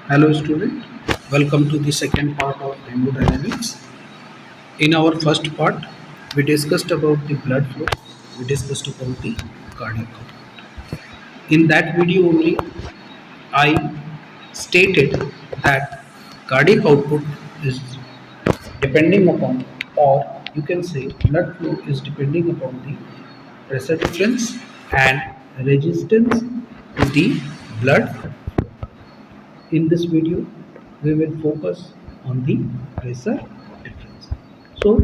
Hello student, welcome to the second part of hemodynamics. In our first part, we discussed about the blood flow, we discussed about the cardiac output. In that video only, I stated that cardiac output is depending upon, or you can say blood flow is depending upon the pressure difference and resistance to the blood. In this video, we will focus on the pressure difference. So,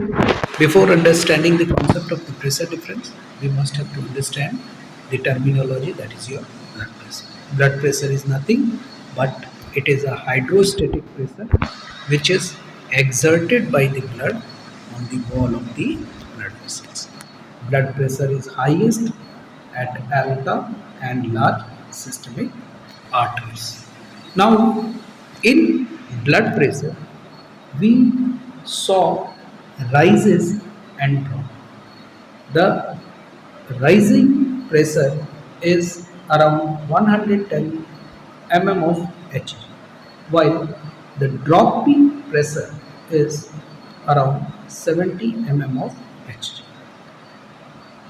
before understanding the concept of the pressure difference, we must have to understand the terminology, that is your blood pressure. Blood pressure is nothing but it is a hydrostatic pressure which is exerted by the blood on the wall of the blood vessels. Blood pressure is highest at aorta and large systemic arteries. Now, in blood pressure, we saw rises and drop. The rising pressure is around 110 mm of Hg, while the dropping pressure is around 70 mm of Hg.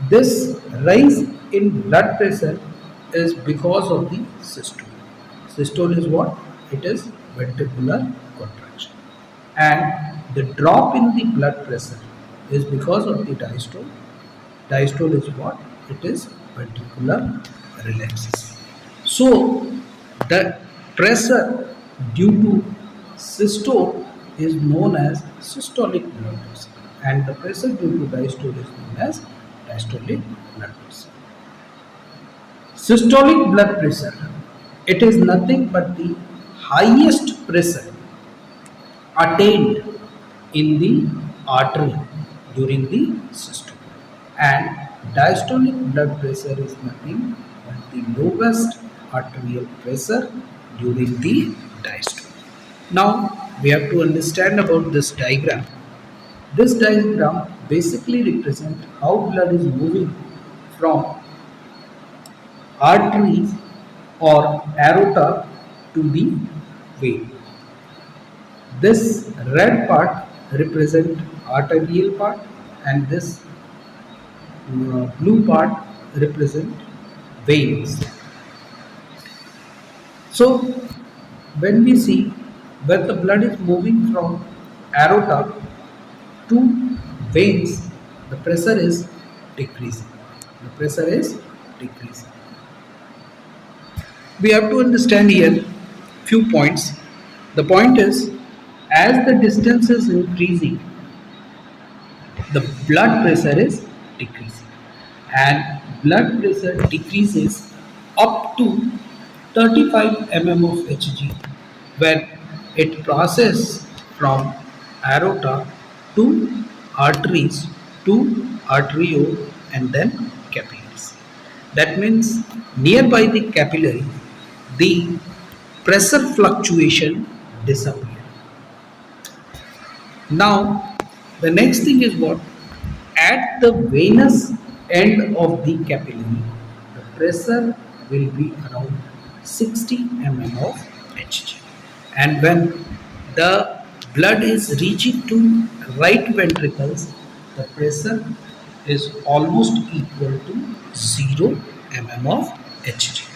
This rise in blood pressure is because of the systole. Systole is what? It is ventricular contraction. And the drop in the blood pressure is because of the diastole. Diastole is what? It is ventricular relaxation. So the pressure due to systole is known as systolic blood pressure, and the pressure due to diastole is known as diastolic blood pressure. Systolic blood pressure, it is nothing but the highest pressure attained in the artery during the systole, and diastolic blood pressure is nothing but the lowest arterial pressure during the diastole. Now we have to understand about this diagram. This diagram basically represents how blood is moving from arteries or aorta to the vein. This red part represents arterial part, and this blue part represent veins. So when we see when the blood is moving from aorta to veins, the pressure is decreasing. The pressure is decreasing. We have to understand here few points. The point is, as the distance is increasing, the blood pressure is decreasing, and blood pressure decreases up to 35 mm of Hg when it passes from aorta to arteries to arteriole and then capillaries. That means nearby the capillary, the pressure fluctuation disappears. Now, the next thing is what? At the venous end of the capillary, the pressure will be around 60 mm of Hg. And when the blood is reaching to right ventricles, the pressure is almost equal to 0 mm of Hg.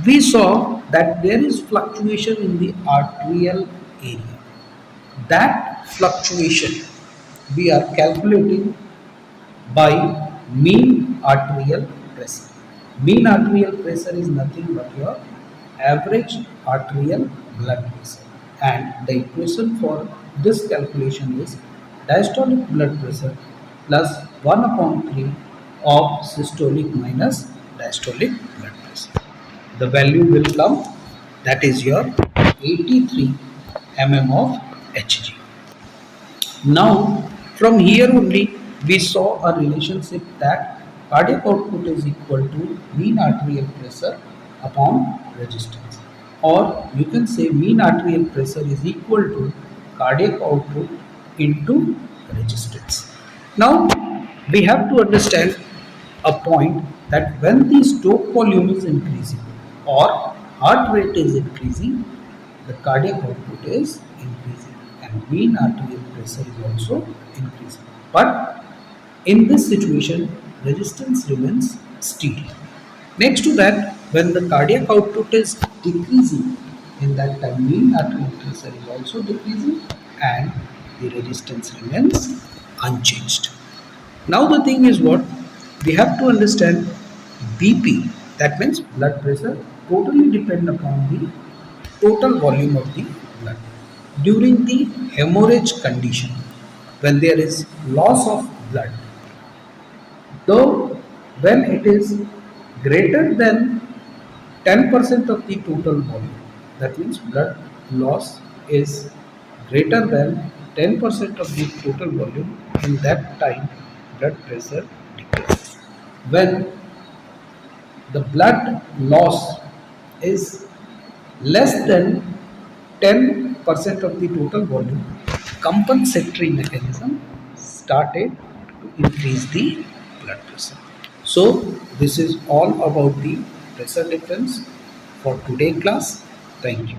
We saw that there is fluctuation in the arterial area. That fluctuation we are calculating by mean arterial pressure. Mean arterial pressure is nothing but your average arterial blood pressure, and the equation for this calculation is diastolic blood pressure plus 1 upon 3 of systolic minus diastolic blood pressure. The value will come, that is your 83 mm of Hg. Now, from here only we saw a relationship that cardiac output is equal to mean arterial pressure upon resistance, or you can say mean arterial pressure is equal to cardiac output into resistance. Now, we have to understand a point that when the stroke volume is increasing, or heart rate is increasing, the cardiac output is increasing and mean arterial pressure is also increasing. But in this situation, resistance remains steady. Next to that, when the cardiac output is decreasing, in that time mean arterial pressure is also decreasing and the resistance remains unchanged. Now the thing is what? We have to understand BP, that means blood pressure, totally depend upon the total volume of the blood. During the hemorrhage condition, when there is loss of blood, though when it is greater than 10% of the total volume, that means blood loss is greater than 10% of the total volume, in that time blood pressure decreases. When the blood loss is less than 10% of the total volume, compensatory mechanism started to increase the blood pressure. So this is all about the pressure difference for today class. Thank you.